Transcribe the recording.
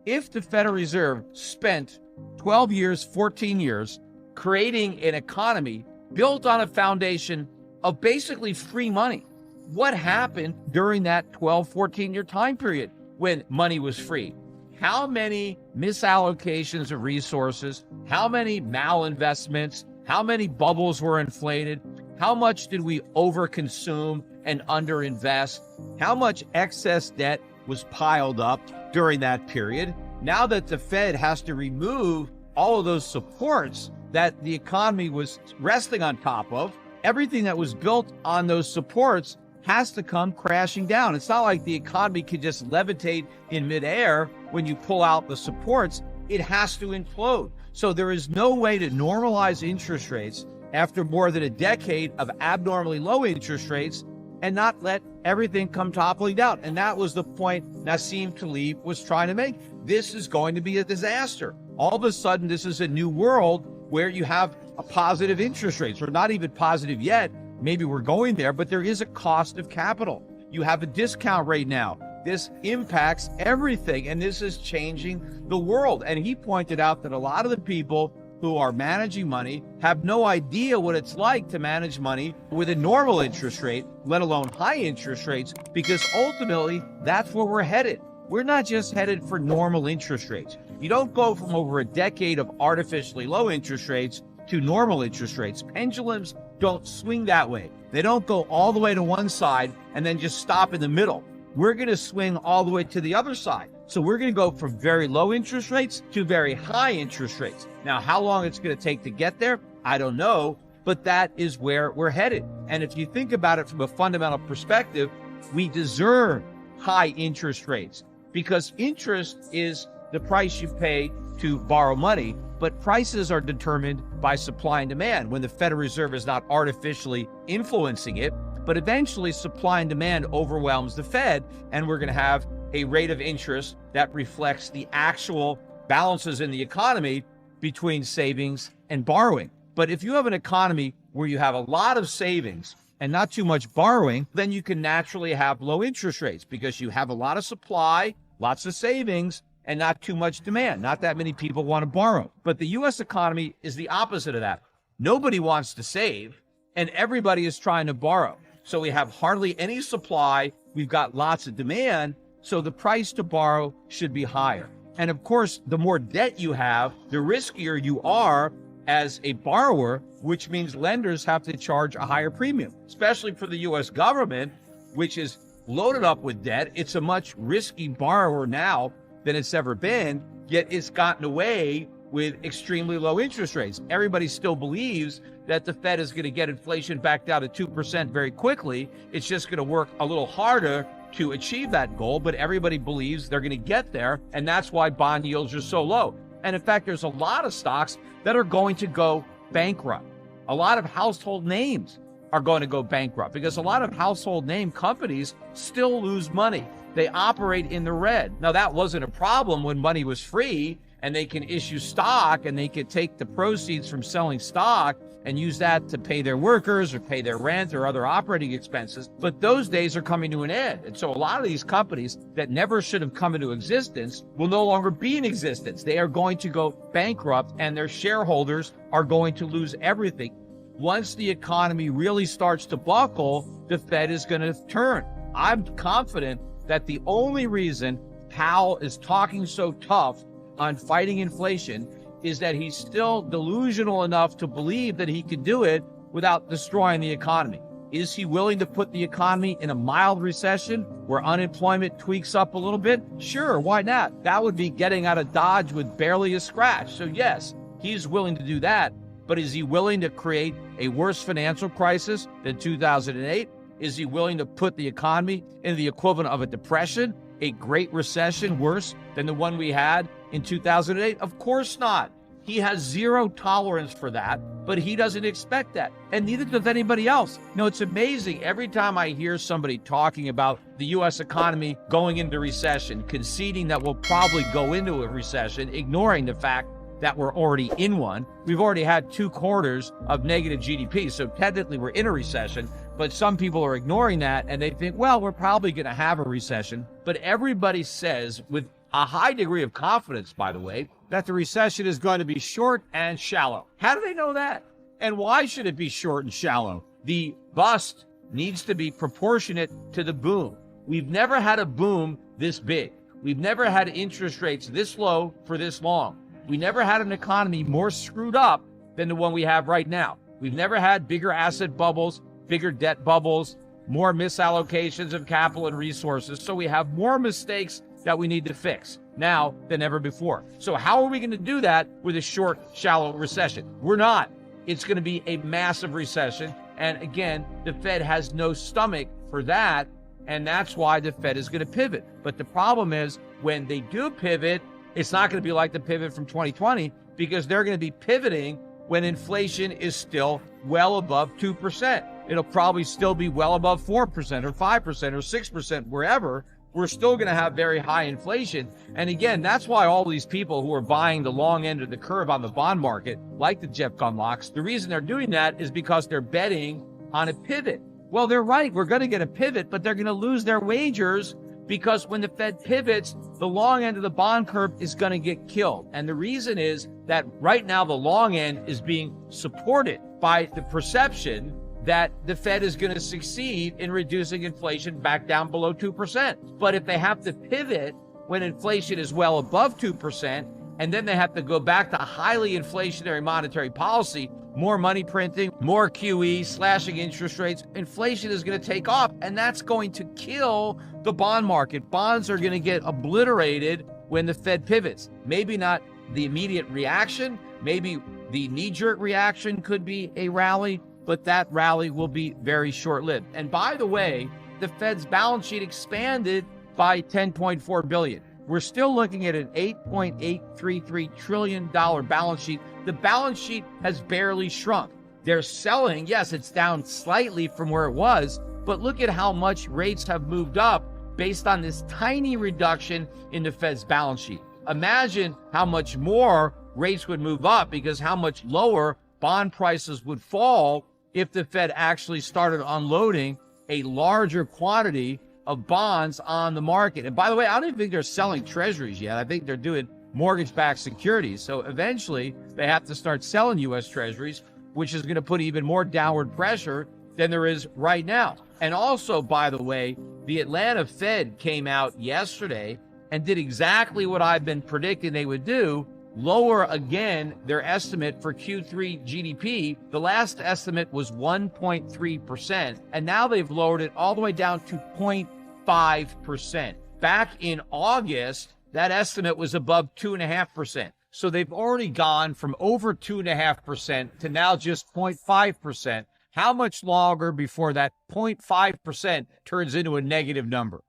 if the Federal Reserve spent 12 years, 14 years creating an economy built on a foundation of basically free money, what happened during that 12, 14-year time period when money was free? How many misallocations of resources? How many malinvestments? How many bubbles were inflated? How much did we overconsume and underinvest? How much excess debt was piled up during that period? Now that the Fed has to remove all of those supports that the economy was resting on top of, everything that was built on those supports has to come crashing down. It's not like the economy could just levitate in midair when you pull out the supports. It has to implode. So there is no way to normalize interest rates after more than a decade of abnormally low interest rates and not let everything come toppling down. And that was the point Nassim Taleb was trying to make. This is going to be a disaster. All of a sudden, this is a new world where you have a positive interest rates. We're not even positive yet. Maybe we're going there, but there is a cost of capital. You have a discount rate now. This impacts everything, and this is changing the world. And he pointed out that a lot of the people who are managing money have no idea what it's like to manage money with a normal interest rate, let alone high interest rates, because ultimately that's where we're headed. We're not just headed for normal interest rates. You don't go from over a decade of artificially low interest rates to normal interest rates. Pendulums don't swing that way. They don't go all the way to one side and then just stop in the middle. We're going to swing all the way to the other side. So we're going to go from very low interest rates to very high interest rates. Now, how long it's going to take to get there, I don't know, but that is where we're headed. And if you think about it from a fundamental perspective, we deserve high interest rates because interest is the price you pay to borrow money, but prices are determined by supply and demand when the Federal Reserve is not artificially influencing it. But eventually supply and demand overwhelms the Fed, and we're going to have a rate of interest that reflects the actual balances in the economy between savings and borrowing. But if you have an economy where you have a lot of savings and not too much borrowing, then you can naturally have low interest rates because you have a lot of supply, lots of savings, and not too much demand. Not that many people want to borrow. But the U.S. economy is the opposite of that. Nobody wants to save, and everybody is trying to borrow. So we have hardly any supply. We've got lots of demand. So the price to borrow should be higher. And of course, the more debt you have, the riskier you are as a borrower, which means lenders have to charge a higher premium, especially for the U.S. government, which is loaded up with debt. It's a much risky borrower now than it's ever been, yet it's gotten away with extremely low interest rates. Everybody still believes that the Fed is going to get inflation back down to 2% very quickly. It's just going to work a little harder to achieve that goal, but everybody believes they're going to get there, and that's why bond yields are so low. And in fact, there's a lot of stocks that are going to go bankrupt. A lot of household names are going to go bankrupt because a lot of household name companies still lose money. They operate in the red. Now, that wasn't a problem when money was free and they can issue stock and they can take the proceeds from selling stock and use that to pay their workers or pay their rent or other operating expenses. But those days are coming to an end. And so a lot of these companies that never should have come into existence will no longer be in existence. They are going to go bankrupt and their shareholders are going to lose everything. Once the economy really starts to buckle, the Fed is going to turn. I'm confident that the only reason Powell is talking so tough on fighting inflation is that he's still delusional enough to believe that he could do it without destroying the economy. Is he willing to put the economy in a mild recession where unemployment tweaks up a little bit? Sure, why not? That would be getting out of Dodge with barely a scratch. So yes, he's willing to do that. But is he willing to create a worse financial crisis than 2008? Is he willing to put the economy in the equivalent of a depression, a great recession worse than the one we had in 2008? Of course not. He has zero tolerance for that, but he doesn't expect that. And neither does anybody else. No, it's amazing. Every time I hear somebody talking about the U.S. economy going into recession, conceding that we'll probably go into a recession, ignoring the fact that we're already in one. We've already had 2 quarters of negative GDP, so technically we're in a recession, but some people are ignoring that and they think, well, we're probably going to have a recession. But everybody says with a high degree of confidence, by the way, that the recession is going to be short and shallow. How do they know that? And why should it be short and shallow? The bust needs to be proportionate to the boom. We've never had a boom this big. We've never had interest rates this low for this long. We never had an economy more screwed up than the one we have right now. We've never had bigger asset bubbles, bigger debt bubbles, more misallocations of capital and resources. So we have more mistakes that we need to fix now than ever before. So how are we going to do that with a short, shallow recession? We're not. It's going to be a massive recession. And again, the Fed has no stomach for that. And that's why the Fed is going to pivot. But the problem is when they do pivot, it's not going to be like the pivot from 2020 because they're going to be pivoting when inflation is still well above 2%. It'll probably still be well above 4% or 5% or 6%, wherever. We're still going to have very high inflation. And again, that's why all these people who are buying the long end of the curve on the bond market, like the Jeff Gundlachs, the reason they're doing that is because they're betting on a pivot. Well, they're right. We're going to get a pivot, but they're going to lose their wagers because when the Fed pivots, the long end of the bond curve is going to get killed. And the reason is that right now the long end is being supported by the perception that the Fed is going to succeed in reducing inflation back down below 2%. But if they have to pivot when inflation is well above 2%, and then they have to go back to highly inflationary monetary policy, more money printing, more QE, slashing interest rates, inflation is going to take off, and that's going to kill the bond market. Bonds are going to get obliterated when the Fed pivots. Maybe not the immediate reaction, maybe the knee-jerk reaction could be a rally, but that rally will be very short-lived. And by the way, the Fed's balance sheet expanded by $10.4 billion. We're still looking at an $8.833 trillion balance sheet. The balance sheet has barely shrunk. They're selling, yes, it's down slightly from where it was, but look at how much rates have moved up based on this tiny reduction in the Fed's balance sheet. Imagine how much more rates would move up because how much lower bond prices would fall if the Fed actually started unloading a larger quantity of bonds on the market. And by the way, I don't even think they're selling treasuries yet. I think they're doing mortgage-backed securities. So eventually they have to start selling U.S. treasuries, which is going to put even more downward pressure than there is right now. And also, by the way, the Atlanta Fed came out yesterday and did exactly what I've been predicting they would do, lower again their estimate for Q3 GDP. The last estimate was 1.3%, and now they've lowered it all the way down to 0.5%. Back in August, that estimate was above 2.5%. So they've already gone from over 2.5% to now just 0.5%. How much longer before that 0.5% turns into a negative number?